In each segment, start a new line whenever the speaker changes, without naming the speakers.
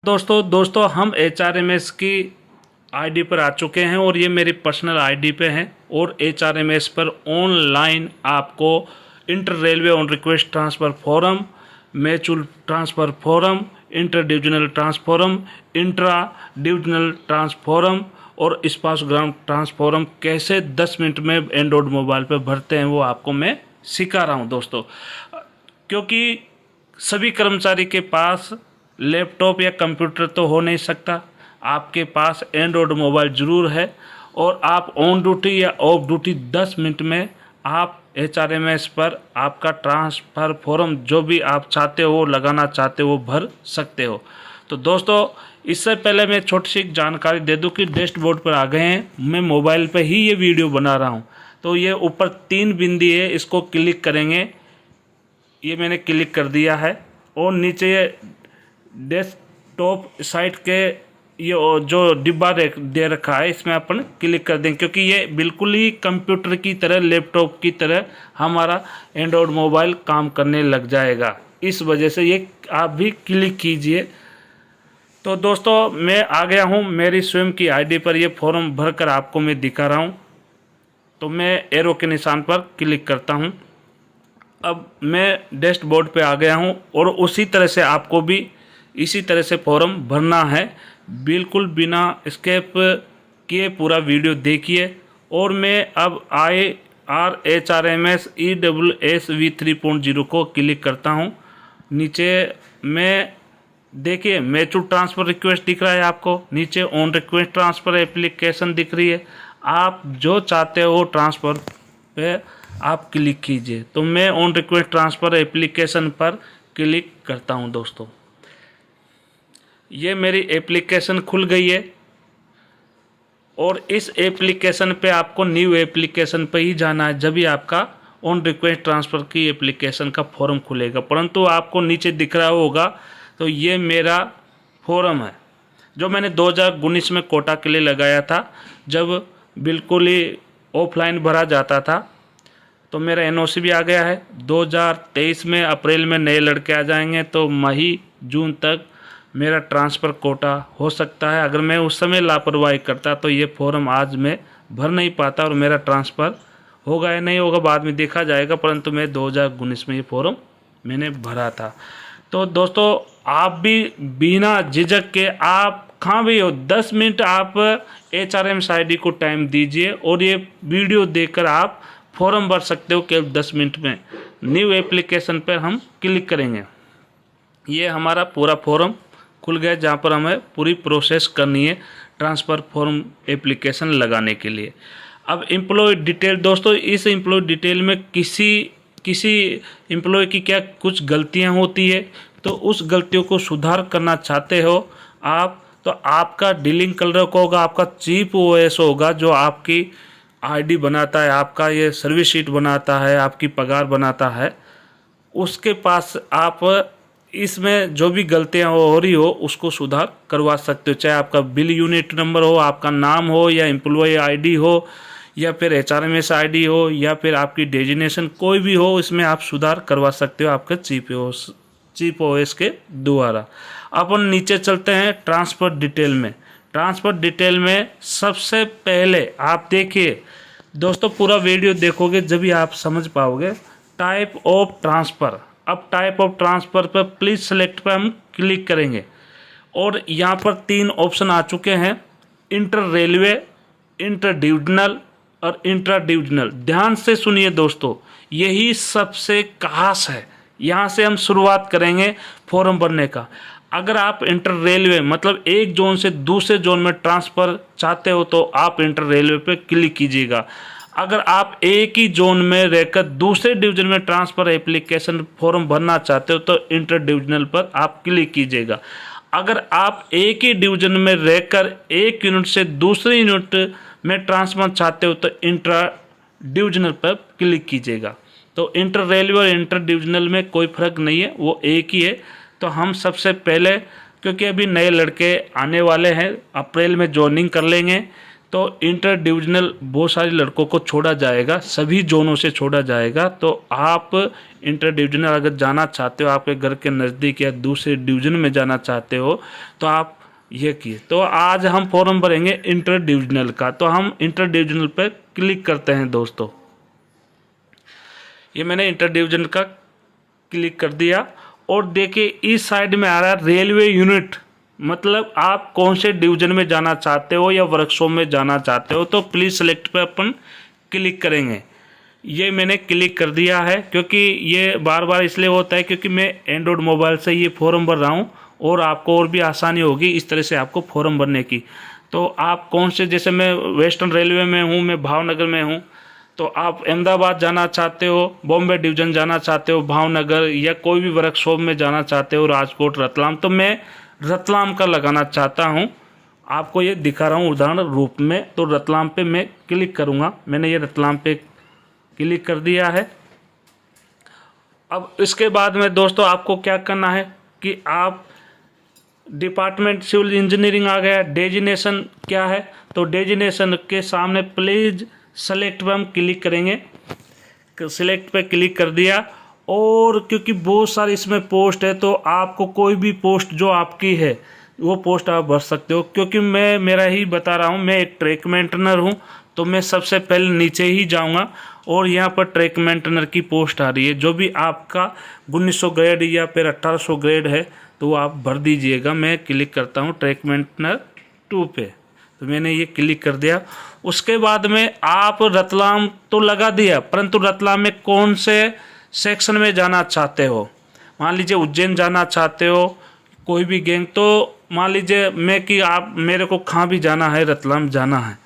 दोस्तों हम HRMS की आईडी पर आ चुके हैं और ये मेरी पर्सनल आईडी पे हैं। और HRMS पर ऑनलाइन आपको inter railway on request transfer form, mutual transfer form, inter divisional transfer form, intra divisional transfer form और स्पाउस ग्राउंड ट्रांसफॉरम कैसे 10 मिनट में एंड्रॉयड मोबाइल पर भरते हैं वो आपको मैं सिखा रहा हूँ दोस्तों। क्योंकि सभी कर्मचारी के पास लैपटॉप या कंप्यूटर तो हो नहीं सकता, आपके पास एंड्रॉयड मोबाइल ज़रूर है और आप ऑन ड्यूटी या ऑफ ड्यूटी 10 मिनट में आप HRMS पर आपका ट्रांसफ़र फॉर्म जो भी आप चाहते हो लगाना चाहते हो भर सकते हो। तो दोस्तों इससे पहले मैं छोटी सी जानकारी दे दूं कि डैशबोर्ड पर आ गए हैं, मैं मोबाइल पर ही ये वीडियो बना रहा हूं। तो ये ऊपर 3 बिंदी है, इसको क्लिक करेंगे, ये मैंने क्लिक कर दिया है और नीचे ये डेस्कटॉप साइट के ये जो डिब्बा दे रखा है इसमें अपन क्लिक कर दें, क्योंकि ये बिल्कुल ही कंप्यूटर की तरह लैपटॉप की तरह हमारा एंड्रॉयड मोबाइल काम करने लग जाएगा। इस वजह से ये आप भी क्लिक कीजिए। तो दोस्तों मैं आ गया हूँ मेरी स्वयं की आईडी पर, ये फॉर्म भरकर आपको मैं दिखा रहा हूँ। तो मैं एरो के निशान पर क्लिक करता हूँ। अब मैं डैशबोर्ड पे आ गया हूँ और उसी तरह से आपको भी इसी तरह से फॉर्म भरना है। बिल्कुल बिना स्किप किए पूरा वीडियो देखिए। और मैं अब HRMS EWS v3.0 को क्लिक करता हूँ। नीचे मैं देखिए म्यूचुअल ट्रांसफ़र रिक्वेस्ट दिख रहा है आपको, नीचे ऑन रिक्वेस्ट ट्रांसफ़र एप्लीकेशन दिख रही है। आप जो चाहते हो ट्रांसफ़र पे आप क्लिक कीजिए। तो मैं ऑन रिक्वेस्ट ट्रांसफ़र एप्लीकेशन पर क्लिक करता हूं दोस्तों। ये मेरी एप्लीकेशन खुल गई है और इस एप्लीकेशन पे आपको न्यू एप्लीकेशन पे ही जाना है, जब भी आपका ऑन रिक्वेस्ट ट्रांसफ़र की एप्लीकेशन का फॉर्म खुलेगा। परंतु आपको नीचे दिख रहा होगा, तो ये मेरा फॉर्म है जो मैंने 2019 में कोटा के लिए लगाया था, जब बिल्कुल ही ऑफलाइन भरा जाता था। तो मेरा NOC भी आ गया है। 2023 में अप्रैल में नए लड़के आ जाएंगे, तो मई जून तक मेरा ट्रांसफ़र कोटा हो सकता है। अगर मैं उस समय लापरवाही करता तो ये फॉर्म आज मैं भर नहीं पाता और मेरा ट्रांसफ़र होगा या नहीं होगा बाद में देखा जाएगा। परंतु मैं 2019 में ये फॉर्म मैंने भरा था। तो दोस्तों आप भी बिना झिझक के आप कहाँ भी हो 10 मिनट आप HRMS आईडी को टाइम दीजिए और ये वीडियो देखकर आप फॉर्म भर सकते हो केवल 10 मिनट में। न्यू एप्लीकेशन पर हम क्लिक करेंगे, ये हमारा पूरा फॉर्म खुल गया जहाँ पर हमें पूरी प्रोसेस करनी है ट्रांसफ़र फॉर्म एप्लीकेशन लगाने के लिए। अब एम्प्लॉय डिटेल दोस्तों, इस एम्प्लॉय डिटेल में किसी एम्प्लॉय की क्या कुछ गलतियां होती है, तो उस गलतियों को सुधार करना चाहते हो आप, तो आपका डीलिंग क्लर्क होगा, आपका चीफ OS होगा जो आपकी आईडी बनाता है, आपका ये सर्विस शीट बनाता है, आपकी पगार बनाता है, उसके पास आप इसमें जो भी गलतियां हो रही हो उसको सुधार करवा सकते हो। चाहे आपका बिल यूनिट नंबर हो, आपका नाम हो, या एम्प्लॉय आईडी हो, या फिर HRMS आईडी हो, या फिर आपकी डेजिग्नेशन कोई भी हो, इसमें आप सुधार करवा सकते हो आपके चीफ OS के द्वारा। अपन नीचे चलते हैं ट्रांसफ़र डिटेल में। ट्रांसफ़र डिटेल में सबसे पहले आप देखिए दोस्तों, पूरा वीडियो देखोगे जब भी आप समझ पाओगे। टाइप ऑफ ट्रांसफ़र, अब टाइप ऑफ ट्रांसफ़र पर प्लीज़ सेलेक्ट पर हम क्लिक करेंगे और यहाँ पर 3 ऑप्शन आ चुके हैं, इंटर रेलवे, इंटर डिविजनल और इंट्रा डिविजनल। ध्यान से सुनिए दोस्तों, यही सबसे खास है, यहाँ से हम शुरुआत करेंगे फॉर्म भरने का। अगर आप इंटर रेलवे मतलब एक जोन से दूसरे जोन में ट्रांसफ़र चाहते हो तो आप इंटर रेलवे पे क्लिक कीजिएगा। अगर आप एक ही जोन में रहकर दूसरे डिवीजन में ट्रांसफ़र एप्लीकेशन फॉर्म भरना चाहते हो तो इंटर डिविजनल पर आप क्लिक कीजिएगा। अगर आप एक ही डिवीजन में रहकर एक यूनिट से दूसरे यूनिट में ट्रांसफ़र चाहते हो तो इंट्रा डिविजनल पर क्लिक कीजिएगा। तो इंटर रेलवे और इंटर डिविजनल में कोई फ़र्क नहीं है, वो एक ही है। तो हम सबसे पहले, क्योंकि अभी नए लड़के आने वाले हैं, अप्रैल में ज्वाइनिंग कर लेंगे, तो इंटर डिविजनल बहुत सारे लड़कों को छोड़ा जाएगा, सभी जोनों से छोड़ा जाएगा। तो आप इंटर डिविजनल अगर जाना चाहते हो, आपके घर के नज़दीक या दूसरे डिवीज़न में जाना चाहते हो, तो आप ये किए। तो आज हम फॉर्म भरेंगे इंटर डिविजनल का। तो हम इंटर डिविजनल पर क्लिक करते हैं दोस्तों। ये मैंने इंटर डिविजनल का क्लिक कर दिया और देखिए इस साइड में आ रहा है रेलवे यूनिट, मतलब आप कौन से डिवीजन में जाना चाहते हो या वर्कशॉप में जाना चाहते हो। तो प्लीज़ सेलेक्ट पे अपन क्लिक करेंगे। ये मैंने क्लिक कर दिया है, क्योंकि ये बार बार इसलिए होता है क्योंकि मैं एंड्रॉयड मोबाइल से ये फॉर्म भर रहा हूँ और आपको और भी आसानी होगी इस तरह से आपको फॉर्म भरने की। तो आप कौन से, जैसे मैं वेस्टर्न रेलवे में हूँ, मैं भावनगर में हूँ, तो आप अहमदाबाद जाना चाहते हो, बॉम्बे डिवीज़न जाना चाहते हो, भावनगर, या कोई भी वर्कशॉप में जाना चाहते हो, राजकोट, रतलाम, तो मैं रतलाम का लगाना चाहता हूं। आपको ये दिखा रहा हूं उदाहरण रूप में। तो रतलाम पे मैं क्लिक करूंगा। मैंने ये रतलाम पे क्लिक कर दिया है। अब इसके बाद में दोस्तों आपको क्या करना है कि आप डिपार्टमेंट सिविल इंजीनियरिंग आ गया, डेजिनेशन क्या है, तो डेजिनेशन के सामने प्लीज़ सेलेक्ट पे हम क्लिक करेंगे। सिलेक्ट पे क्लिक कर दिया, और क्योंकि बहुत सारी इसमें पोस्ट है तो आपको कोई भी पोस्ट जो आपकी है वो पोस्ट आप भर सकते हो। क्योंकि मैं मेरा ही बता रहा हूँ, मैं एक ट्रैक मेंटेनर हूँ, तो मैं सबसे पहले नीचे ही जाऊँगा और यहाँ पर ट्रैक मेंटेनर की पोस्ट आ रही है। जो भी आपका 1900 ग्रेड या फिर 1800 ग्रेड है तो वो आप भर दीजिएगा। मैं क्लिक करता हूँ ट्रैक मेंटेनर 2 पे, तो मैंने ये क्लिक कर दिया। उसके बाद में आप रतलाम तो लगा दिया, परंतु रतलाम में कौन से सेक्शन में जाना चाहते हो। मान लीजिए उज्जैन जाना चाहते हो, कोई भी गैंग, तो मान लीजिए मैं कि आप मेरे को कहाँ भी जाना है, रतलाम जाना है,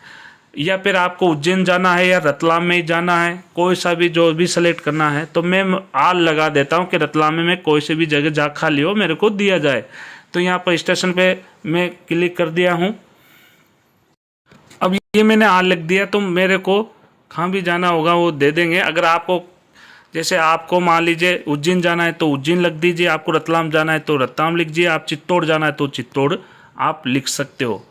या फिर आपको उज्जैन जाना है या रतलाम में ही जाना है, कोई सा भी जो भी सेलेक्ट करना है, तो मैं आल लगा देता हूँ कि रतलाम में मैं कोई से भी जगह जा खाली हो मेरे को दिया जाए। तो यहाँ पर स्टेशन पे मैं क्लिक कर दिया हूँ। अब ये मैंने आल लिख दिया, तो मेरे को कहाँ भी जाना होगा वो दे देंगे। अगर आपको, जैसे आपको मान लीजिए उज्जैन जाना है तो उज्जैन लिख दीजिए, आपको रतलाम जाना है तो रतलाम लिख दीजिए, आप चित्तौड़ जाना है तो चित्तौड़ आप लिख सकते हो।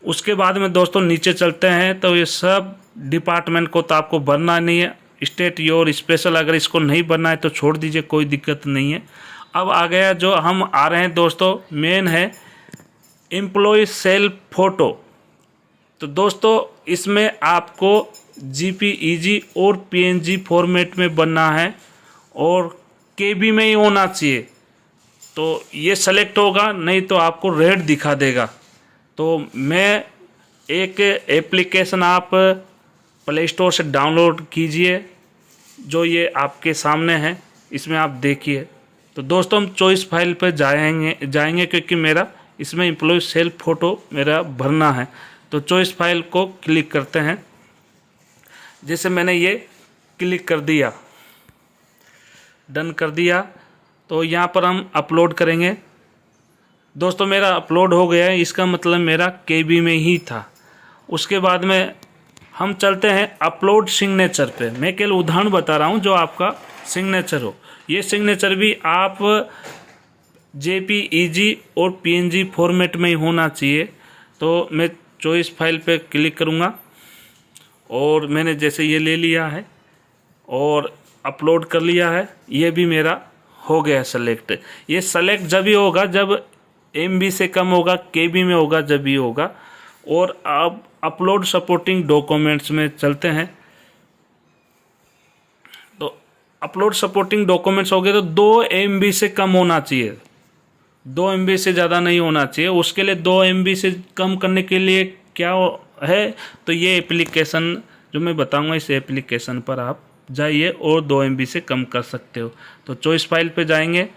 उसके बाद में दोस्तों नीचे चलते हैं, तो ये सब डिपार्टमेंट को तो आपको भरना नहीं है। स्टेट योर स्पेशल, अगर इसको नहीं भरना है तो छोड़ दीजिए, कोई दिक्कत नहीं है। अब आ गया जो हम आ रहे हैं दोस्तों, मेन है एम्प्लॉय सेल्फ फोटो। तो दोस्तों इसमें आपको जीपीईजी और पीएनजी फॉर्मेट में बनना है और केबी में ही होना चाहिए। तो ये सेलेक्ट होगा, नहीं तो आपको रेड दिखा देगा। तो मैं एक एप्लीकेशन आप प्ले स्टोर से डाउनलोड कीजिए, जो ये आपके सामने है, इसमें आप देखिए। तो दोस्तों हम चॉइस फाइल पर जाएंगे क्योंकि मेरा इसमें एम्प्लॉय सेल्फ फोटो मेरा भरना है। तो चॉइस फाइल को क्लिक करते हैं। जैसे मैंने ये क्लिक कर दिया, डन कर दिया, तो यहाँ पर हम अपलोड करेंगे। दोस्तों मेरा अपलोड हो गया है, इसका मतलब मेरा केबी में ही था। उसके बाद में हम चलते हैं अपलोड सिग्नेचर पे। मैं केवल उदाहरण बता रहा हूँ जो आपका सिग्नेचर हो। ये सिग्नेचर भी आप जेपीईजी और पीएनजी फॉर्मेट में ही होना चाहिए। तो मैं चॉइस फाइल पे क्लिक करूँगा और मैंने जैसे ये ले लिया है और अपलोड कर लिया है। ये भी मेरा हो गया सेलेक्ट। ये सेलेक्ट जब भी होगा जब MB से कम होगा, KB में होगा जब भी होगा। और अब अपलोड सपोर्टिंग डॉक्यूमेंट्स में चलते हैं। तो अपलोड सपोर्टिंग डॉक्यूमेंट्स हो गए तो 2 MB से कम होना चाहिए, 2 MB से ज़्यादा नहीं होना चाहिए। उसके लिए 2 MB से कम करने के लिए क्या है, तो ये एप्लीकेशन जो मैं बताऊंगा, इस एप्लीकेशन पर आप जाइए और 2 MB से कम कर सकते हो। तो चॉइस फाइल पे जाएंगे,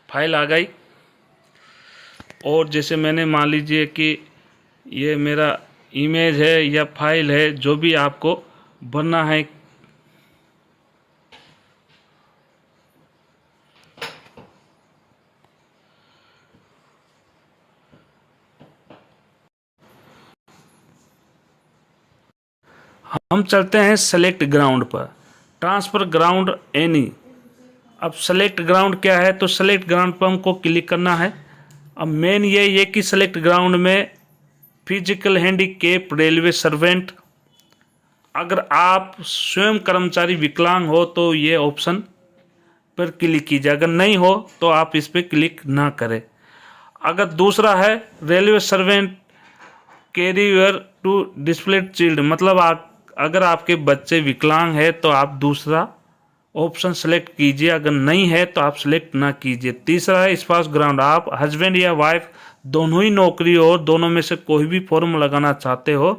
फाइल आ गई। और जैसे मैंने मान लीजिए कि ये मेरा इमेज है या फाइल है, जो भी आपको भरना है, हम चलते हैं सेलेक्ट ग्राउंड पर, ट्रांसफ़र ग्राउंड एनी। अब सेलेक्ट ग्राउंड क्या है, तो सेलेक्ट ग्राउंड पर हमको क्लिक करना है। अब मेन ये कि सेलेक्ट ग्राउंड में फिजिकल हैंडीकैप रेलवे सर्वेंट। अगर आप स्वयं कर्मचारी विकलांग हो तो ये ऑप्शन पर क्लिक कीजिए, अगर नहीं हो तो आप इस पर क्लिक ना करें। अगर दूसरा है railway servant carrier to display child, मतलब अगर आपके बच्चे विकलांग है तो आप दूसरा ऑप्शन सेलेक्ट कीजिए, अगर नहीं है तो आप सेलेक्ट ना कीजिए। तीसरा है स्पाउस ग्राउंड, आप हस्बैंड या वाइफ दोनों ही नौकरी हो, दोनों में से कोई भी फॉर्म लगाना चाहते हो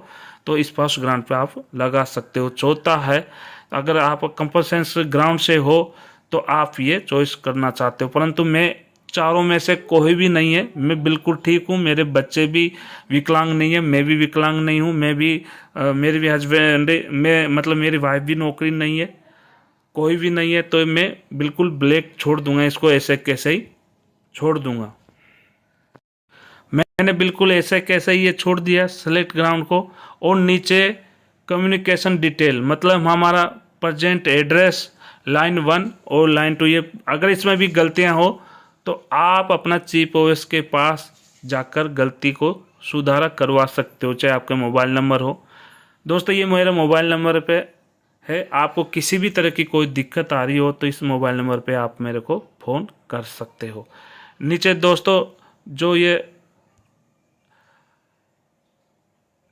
तो स्पाउस ग्राउंड पे आप लगा सकते हो। चौथा है अगर आप कंपल्सरी ग्राउंड से हो तो आप ये चॉइस करना चाहते हो, परंतु मैं चारों में से कोई भी नहीं है, मैं बिल्कुल ठीक हूँ, मेरे बच्चे भी विकलांग नहीं है, मैं भी विकलांग नहीं हूँ, मैं भी मेरे भी हस्बैंड मैं मतलब मेरी वाइफ भी नौकरी नहीं है, कोई भी नहीं है, तो मैं बिल्कुल ब्लैक छोड़ दूंगा, इसको ऐसे कैसे ही छोड़ दूंगा। मैंने बिल्कुल ऐसे कैसे ही ये छोड़ दिया सेलेक्ट ग्राउंड को। और नीचे कम्युनिकेशन डिटेल, मतलब हमारा प्रेजेंट एड्रेस, लाइन 1 और लाइन 2, ये अगर इसमें भी गलतियां हो तो आप अपना चीफ ओएस के पास जाकर गलती को सुधारा करवा सकते हो, चाहे आपका मोबाइल नंबर हो। दोस्तों ये मेरा मोबाइल नंबर पे है, आपको किसी भी तरह की कोई दिक्कत आ रही हो तो इस मोबाइल नंबर पे आप मेरे को फ़ोन कर सकते हो। नीचे दोस्तों जो ये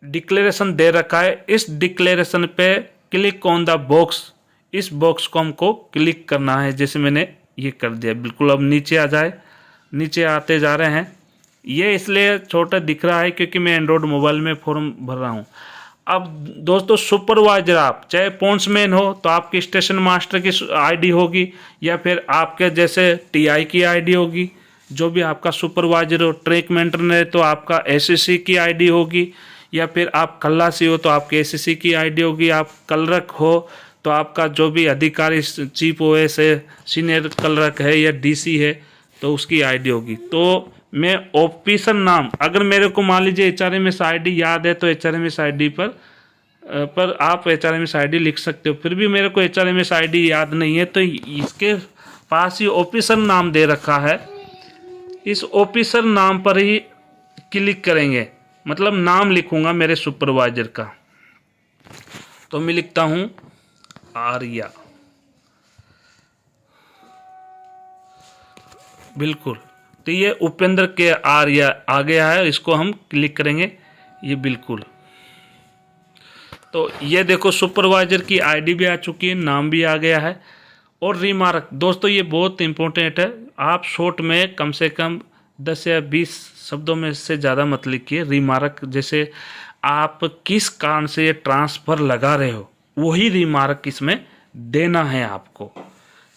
डिक्लेरेशन दे रखा है, इस डिक्लेरेशन पे क्लिक ऑन द बॉक्स, इस बॉक्स को हमको क्लिक करना है, जैसे मैंने ये कर दिया। बिल्कुल अब नीचे आ जाए, नीचे आते जा रहे हैं। ये इसलिए छोटा दिख रहा है क्योंकि मैं एंड्रॉयड मोबाइल में फॉर्म भर रहा हूँ। अब दोस्तों सुपरवाइजर, आप चाहे पोन्समैन हो तो आपकी स्टेशन मास्टर की आईडी होगी, या फिर आपके जैसे टीआई की आईडी होगी, जो भी आपका सुपरवाइजर हो। ट्रैक मेंटेनर है तो आपका एसएससी की आईडी होगी, या फिर आप खल्लासी हो तो आपके एसएससी की आईडी होगी। आप कलरक हो तो आपका जो भी अधिकारी चीफ ओएस है, सीनियर कलरक है या डीसी है तो उसकी आईडी होगी। तो मैं ऑफिसर नाम, अगर मेरे को मान लीजिए एचआरएमएस आईडी याद है तो एचआरएमएस आईडी पर आप एचआरएमएस आईडी लिख सकते हो। फिर भी मेरे को एचआरएमएस आईडी याद नहीं है तो इसके पास ही ऑफिसर नाम दे रखा है, इस ऑफिसर नाम पर ही क्लिक करेंगे, मतलब नाम लिखूंगा मेरे सुपरवाइजर का। तो मैं लिखता हूं आर्या, बिल्कुल। तो ये उपेंद्र के आर्या आ गया है, इसको हम क्लिक करेंगे, ये बिल्कुल। तो ये देखो सुपरवाइजर की आईडी भी आ चुकी है, नाम भी आ गया है। और रिमार्क दोस्तों ये बहुत इंपॉर्टेंट है, आप शॉर्ट में कम से कम 10 या 20 शब्दों में से ज़्यादा मत लिखिए। रिमार्क जैसे आप किस कारण से ये ट्रांसफ़र लगा रहे हो वही रिमार्क इसमें देना है आपको।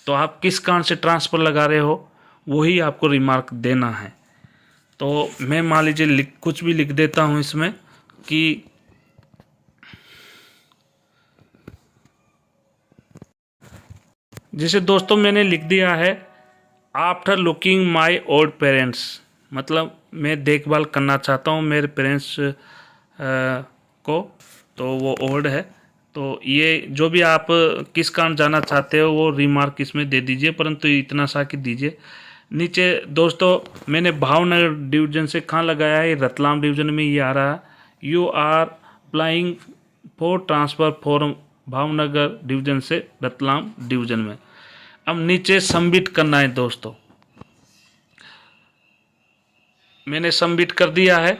तो आप किस कारण से ट्रांसफ़र लगा रहे हो वही आपको रिमार्क देना है। तो मैं मान लीजिए कुछ भी लिख देता हूँ इसमें कि जैसे दोस्तों मैंने लिख दिया है after looking my old parents, मतलब मैं देखभाल करना चाहता हूँ मेरे पेरेंट्स को, तो वो ओल्ड है। तो ये जो भी आप किस कारण जाना चाहते हो वो रिमार्क इसमें दे दीजिए, परंतु इतना सा कि दीजिए। नीचे दोस्तों मैंने भावनगर डिवीजन से कहाँ लगाया है, रतलाम डिवीजन में ये आ रहा है। You are applying for transfer form Bhavnagar division से रतलाम डिवीजन में। अब नीचे सबमिट करना है दोस्तों, मैंने सबमिट कर दिया है।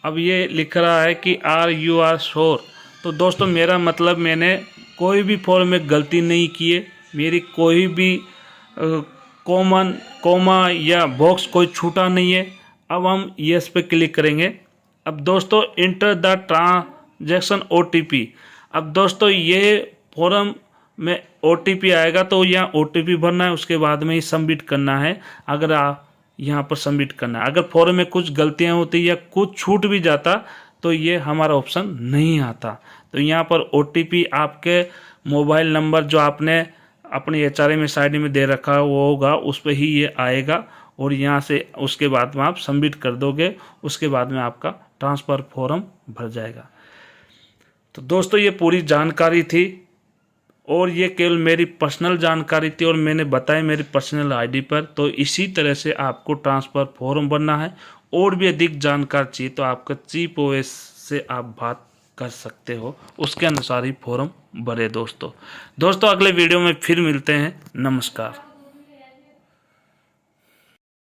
अब ये लिख रहा है कि आर यू आर श्योर। तो दोस्तों मेरा मतलब मैंने कोई भी फॉर्म में गलती नहीं की है, मेरी कोई भी कोमा या बॉक्स कोई छूटा नहीं है। अब हम यस पे क्लिक करेंगे। अब दोस्तों इंटर द ट्रांजैक्शन ओटीपी। अब दोस्तों ये फॉर्म में ओटीपी आएगा तो यहाँ ओटीपी भरना है, उसके बाद में ही सबमिट करना है। अगर आप यहाँ पर सबमिट करना है, अगर फॉर्म में कुछ गलतियाँ होती या कुछ छूट भी जाता तो ये हमारा ऑप्शन नहीं आता। तो यहाँ पर ओटीपी आपके मोबाइल नंबर जो आपने अपनी एचआरएमएस आईडी में दे रखा है वो होगा, उस पर ही ये आएगा। और यहाँ से उसके बाद में आप सबमिट कर दोगे, उसके बाद में आपका ट्रांसफ़र फॉर्म भर जाएगा। तो दोस्तों ये पूरी जानकारी थी और ये केवल मेरी पर्सनल जानकारी थी और मैंने बताया मेरी पर्सनल आईडी पर। तो इसी तरह से आपको ट्रांसफ़र फॉर्म भरना है और भी अधिक जानकारी चाहिए तो आपका चीफ ओएस से आप बात कर सकते हो, उसके अनुसार ही फॉर्म भरे। दोस्तों अगले वीडियो में फिर मिलते हैं। नमस्कार।